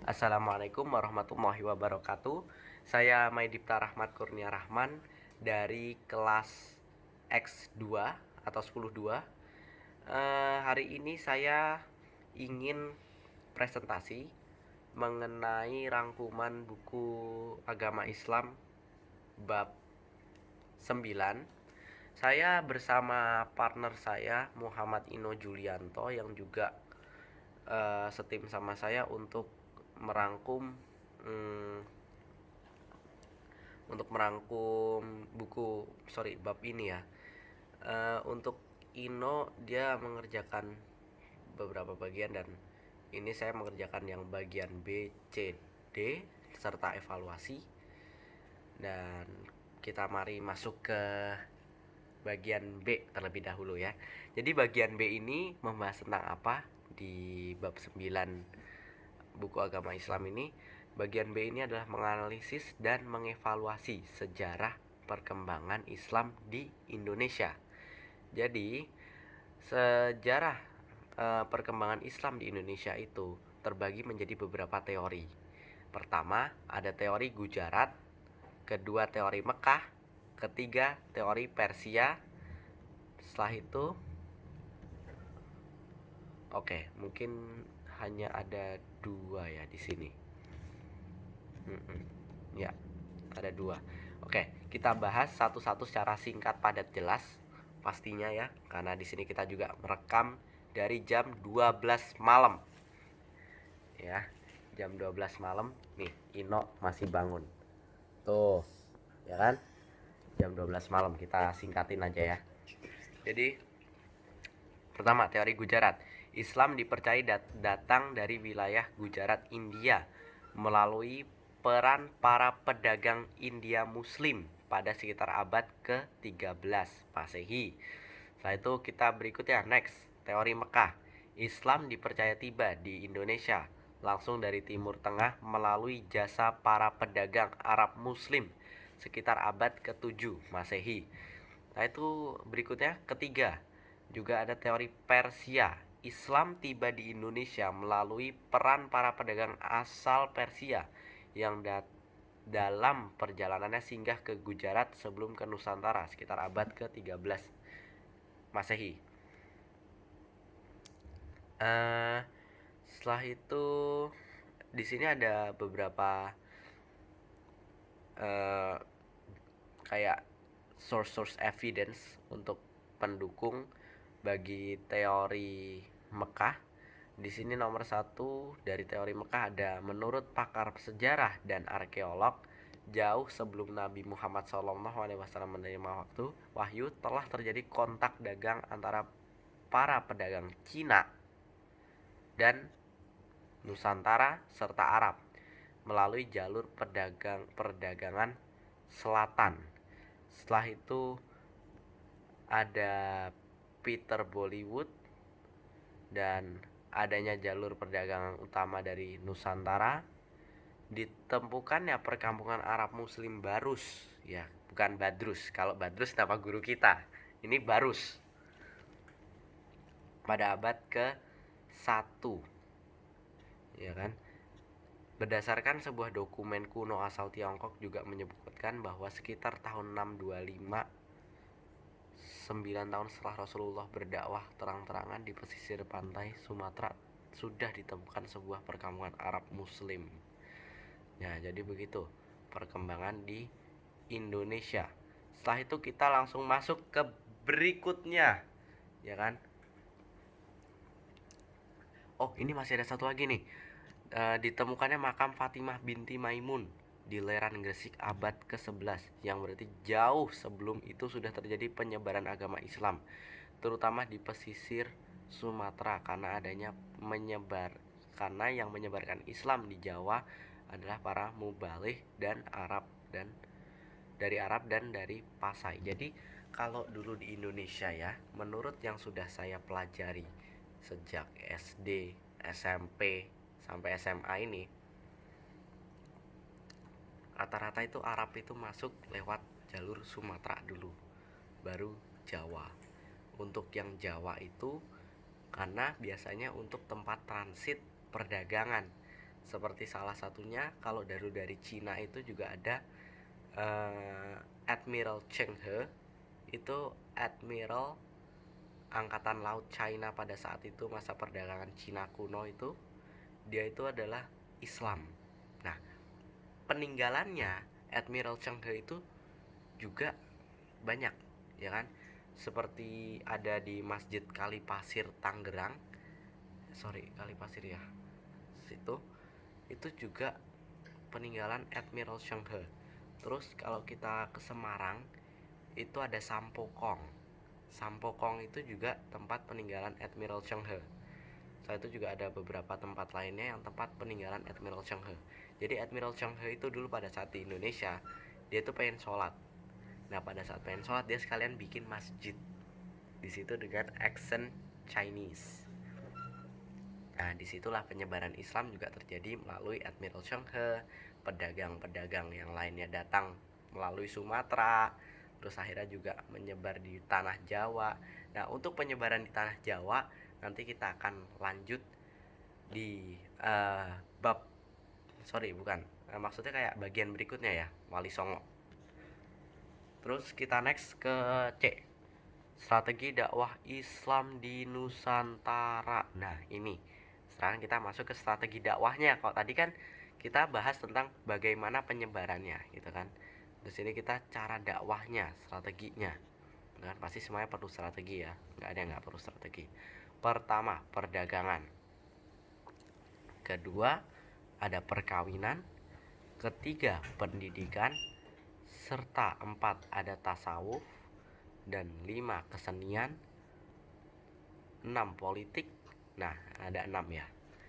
Assalamualaikum warahmatullahi wabarakatuh. Saya Maidipta Rahmat Kurnia Rahman dari kelas X2 atau 102. Hari ini saya ingin presentasi mengenai rangkuman buku agama Islam bab 9. Saya bersama partner saya Muhammad Ino Julianto yang juga setim sama saya untuk merangkum bab ini ya. Untuk Ino dia mengerjakan beberapa bagian dan ini saya mengerjakan yang bagian B, C, D serta evaluasi. Dan kita mari masuk ke bagian B terlebih dahulu ya. Jadi bagian B ini membahas tentang apa di bab 9 buku agama Islam ini. Bagian B ini adalah menganalisis dan mengevaluasi sejarah perkembangan Islam di Indonesia. Jadi sejarah perkembangan Islam di Indonesia itu terbagi menjadi beberapa teori. Pertama, ada teori Gujarat, kedua teori Mekah, ketiga teori Persia. Setelah itu mungkin hanya ada dua ya di sini. Ya, ada dua. Kita bahas satu-satu secara singkat, padat, jelas pastinya ya, karena di sini kita juga merekam dari jam 12 malam. Ya, jam 12 malam nih, Ino masih bangun. Tuh, ya kan? Jam 12 malam, kita singkatin aja ya. Jadi, pertama, teori Gujarat. Islam dipercaya datang dari wilayah Gujarat, India, melalui peran para pedagang India Muslim pada sekitar abad ke-13 Masehi. Setelah itu kita berikutnya, next, teori Mekah. Islam dipercaya tiba di Indonesia langsung dari Timur Tengah melalui jasa para pedagang Arab Muslim sekitar abad ke-7 Masehi. Nah itu berikutnya, ketiga, juga ada teori Persia. Islam tiba di Indonesia melalui peran para pedagang asal Persia yang dalam perjalanannya singgah ke Gujarat sebelum ke Nusantara sekitar abad ke-13 Masehi. Setelah itu di sini ada beberapa kayak source evidence untuk pendukung bagi teori Mekah. Di sini nomor 1 dari teori Mekah ada, menurut pakar sejarah dan arkeolog, jauh sebelum Nabi Muhammad SAW menerima wahyu telah terjadi kontak dagang antara para pedagang Cina dan Nusantara serta Arab melalui jalur perdagangan selatan. Setelah itu ada Peter Bollywood dan adanya jalur perdagangan utama dari Nusantara, ditemukannya perkampungan Arab Muslim Barus, ya, bukan Badrus. Kalau Badrus nama guru kita, ini Barus, pada abad ke-1, ya kan. Berdasarkan sebuah dokumen kuno asal Tiongkok juga menyebutkan bahwa sekitar tahun 625, 9 tahun setelah Rasulullah berdakwah terang-terangan di pesisir pantai Sumatera, sudah ditemukan sebuah perkampungan Arab Muslim. Ya, jadi begitu perkembangan di Indonesia. Setelah itu kita langsung masuk ke berikutnya, ya kan. Ini masih ada satu lagi nih. Ditemukannya makam Fatimah binti Maimun di Leran Gresik abad ke-11, yang berarti jauh sebelum itu sudah terjadi penyebaran agama Islam, terutama di pesisir Sumatera, karena yang menyebarkan Islam di Jawa adalah para mubalih dan dari Arab dan dari Pasai. Jadi kalau dulu di Indonesia ya, menurut yang sudah saya pelajari sejak SD, SMP sampai SMA ini, rata-rata itu Arab itu masuk lewat jalur Sumatera dulu, baru Jawa. Untuk yang Jawa itu karena biasanya untuk tempat transit perdagangan, Seperti salah satunya kalau dari Cina itu juga ada Admiral Cheng He. Itu admiral angkatan laut China pada saat itu, masa perdagangan Cina kuno itu. Dia itu adalah Islam. Nah, peninggalannya Admiral Cheng He itu juga banyak, ya kan? Seperti ada di Masjid Kalipasir Tangerang, Kalipasir ya, situ itu juga peninggalan Admiral Cheng He. Terus kalau kita ke Semarang itu ada Sampokong. Sampokong itu juga tempat peninggalan Admiral Cheng He. Selain itu juga ada beberapa tempat lainnya yang tempat peninggalan Admiral Cheng He. Jadi Admiral Cheng He itu dulu pada saat di Indonesia, dia tuh pengen sholat. Nah, pada saat pengen sholat dia sekalian bikin masjid di situ dengan accent Chinese. Nah, disitulah penyebaran Islam juga terjadi melalui Admiral Cheng He. Pedagang-pedagang yang lainnya datang melalui Sumatera, terus akhirnya juga menyebar di tanah Jawa. Nah, untuk penyebaran di tanah Jawa nanti kita akan lanjut di maksudnya kayak bagian berikutnya ya, Wali Songo. Terus kita next ke C, strategi dakwah Islam di Nusantara. Nah, ini sekarang kita masuk ke strategi dakwahnya. Kalau tadi kan kita bahas tentang bagaimana penyebarannya gitu kan. Di sini kita cara dakwahnya, strateginya. Dan pasti semuanya perlu strategi ya, nggak ada yang nggak perlu strategi. Pertama, perdagangan. Kedua, ada perkawinan. Ketiga, pendidikan. Serta 4, ada tasawuf. Dan 5, kesenian. 6, politik. Nah, ada 6 ya.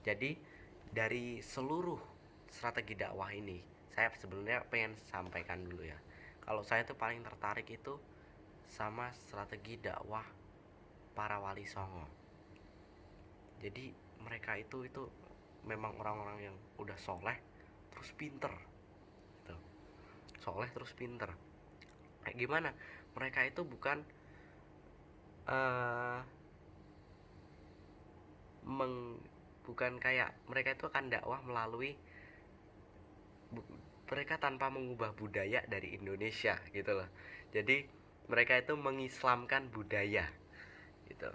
Jadi dari seluruh strategi dakwah ini, saya sebenarnya pengen sampaikan dulu ya, kalau saya tuh paling tertarik itu sama strategi dakwah para wali songo. Jadi mereka itu memang orang-orang yang udah soleh terus pinter gitu. Soleh terus pinter. Kayak gimana? Mereka itu bukan kayak mereka itu akan dakwah melalui mereka tanpa mengubah budaya dari Indonesia gitu loh. Jadi mereka itu mengislamkan budaya gitu.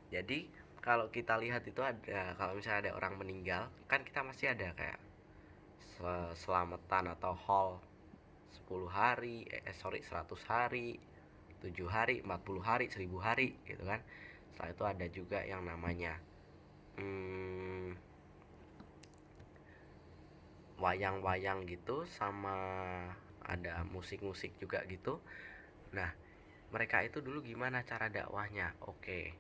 Jadi kalau kita lihat itu ada, kalau misalnya ada orang meninggal kan kita masih ada kayak selamatan atau haul 10 hari 100 hari, 7 hari, 40 hari, 1000 hari gitu kan. Setelah itu ada juga yang namanya wayang-wayang gitu, sama ada musik-musik juga gitu. Nah, mereka itu dulu gimana cara dakwahnya? Oke,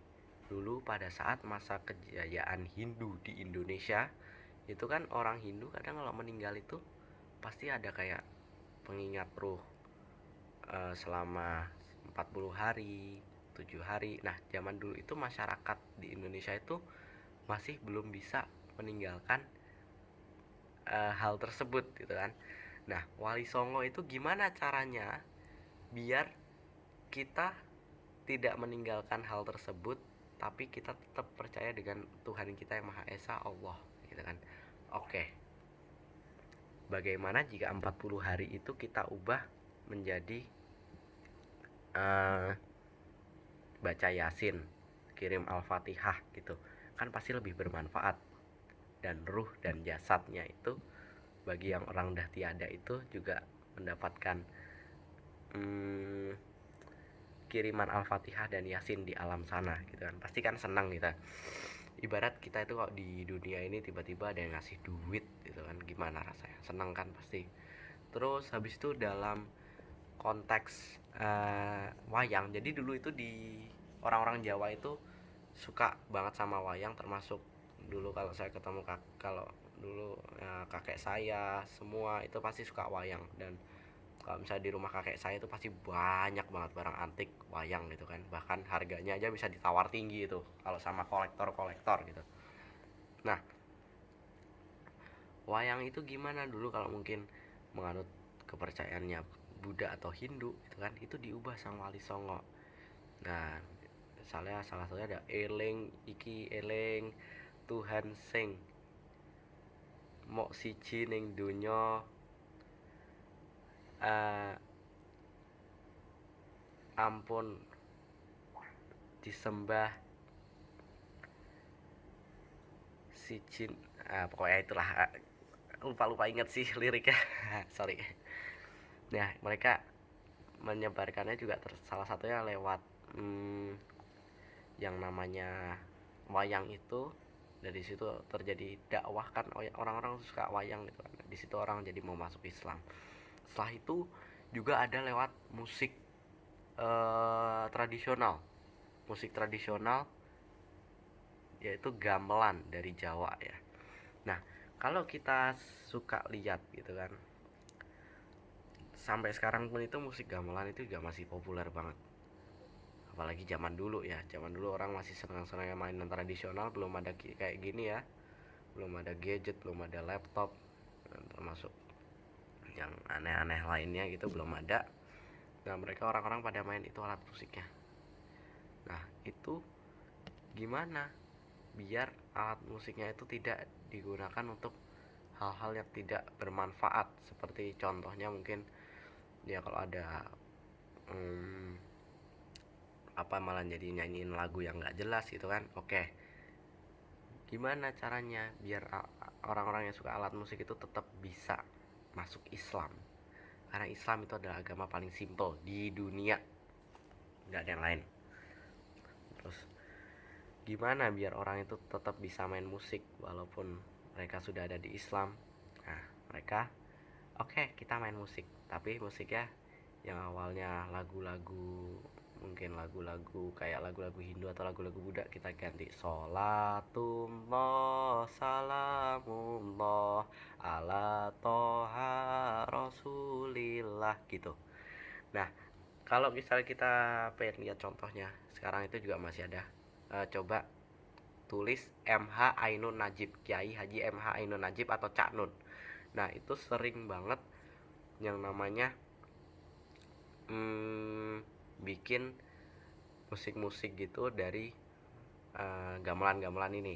dulu pada saat masa kejayaan Hindu di Indonesia, itu kan orang Hindu kadang kalau meninggal itu pasti ada kayak pengingat ruh selama 40 hari, 7 hari. Nah, zaman dulu itu masyarakat di Indonesia itu masih belum bisa meninggalkan hal tersebut gitu kan. Nah, Wali Songo itu gimana caranya biar kita tidak meninggalkan hal tersebut, tapi kita tetap percaya dengan Tuhan kita yang Maha Esa, Allah gitu kan. Oke. Bagaimana jika 40 hari itu kita ubah menjadi baca Yasin, kirim Al-Fatihah gitu. Kan pasti lebih bermanfaat. Dan ruh dan jasadnya itu bagi yang orang dah tiada itu juga mendapatkan kiriman Al-Fatihah dan Yasin di alam sana gitu kan. Pasti kan senang kita. Ibarat kita itu kok di dunia ini tiba-tiba ada yang ngasih duit gitu kan, gimana rasanya? Senang kan pasti. Terus habis itu dalam konteks wayang, jadi dulu itu di orang-orang Jawa itu suka banget sama wayang, termasuk dulu kalau saya ketemu kalau dulu kakek saya semua itu pasti suka wayang. Dan kalau misalnya di rumah kakek saya itu pasti banyak banget barang antik wayang gitu kan, bahkan harganya aja bisa ditawar tinggi itu kalau sama kolektor gitu. Nah, wayang itu gimana dulu kalau mungkin menganut kepercayaannya Buddha atau Hindu itu kan, itu diubah sama Wali Songo. Nah, misalnya salah satunya ada eling iki eling Tuhan sing mok siji ning donya ampun disembah siji, pokoknya itulah, lupa inget sih liriknya. Sorry. Nah, mereka menyebarkannya juga salah satunya lewat yang namanya wayang itu. Dari situ terjadi dakwah kan, orang-orang suka wayang gitu kan. Di situ orang jadi mau masuk Islam. Setelah itu juga ada lewat musik tradisional. Musik tradisional yaitu gamelan dari Jawa ya. Nah, kalau kita suka lihat gitu kan, sampai sekarang pun itu musik gamelan itu juga masih populer banget. Apalagi zaman dulu ya, zaman dulu orang masih senang-senang mainan tradisional, belum ada kayak gini ya, belum ada gadget, belum ada laptop, termasuk yang aneh-aneh lainnya gitu belum ada. Nah, mereka orang-orang pada main itu alat musiknya. Nah, itu gimana biar alat musiknya itu tidak digunakan untuk hal-hal yang tidak bermanfaat, seperti contohnya mungkin ya kalau ada malah jadi nyanyiin lagu yang nggak jelas gitu kan. Oke, gimana caranya biar orang-orang yang suka alat musik itu tetap bisa masuk Islam, karena Islam itu adalah agama paling simple di dunia, nggak ada yang lain. Terus gimana biar orang itu tetap bisa main musik walaupun mereka sudah ada di Islam? Nah, mereka oke, kita main musik, tapi musiknya yang awalnya lagu-lagu, mungkin lagu-lagu kayak lagu-lagu Hindu atau lagu-lagu Buddha, kita ganti sholatullah salamullah ala toha rasulillah gitu. Nah, kalau misalnya kita pengen lihat contohnya, sekarang itu juga masih ada. Coba tulis MH Ainun Najib, Kiai Haji MH Ainun Najib atau Cak Nun. Nah, itu sering banget yang namanya bikin musik-musik gitu dari gamelan-gamelan ini.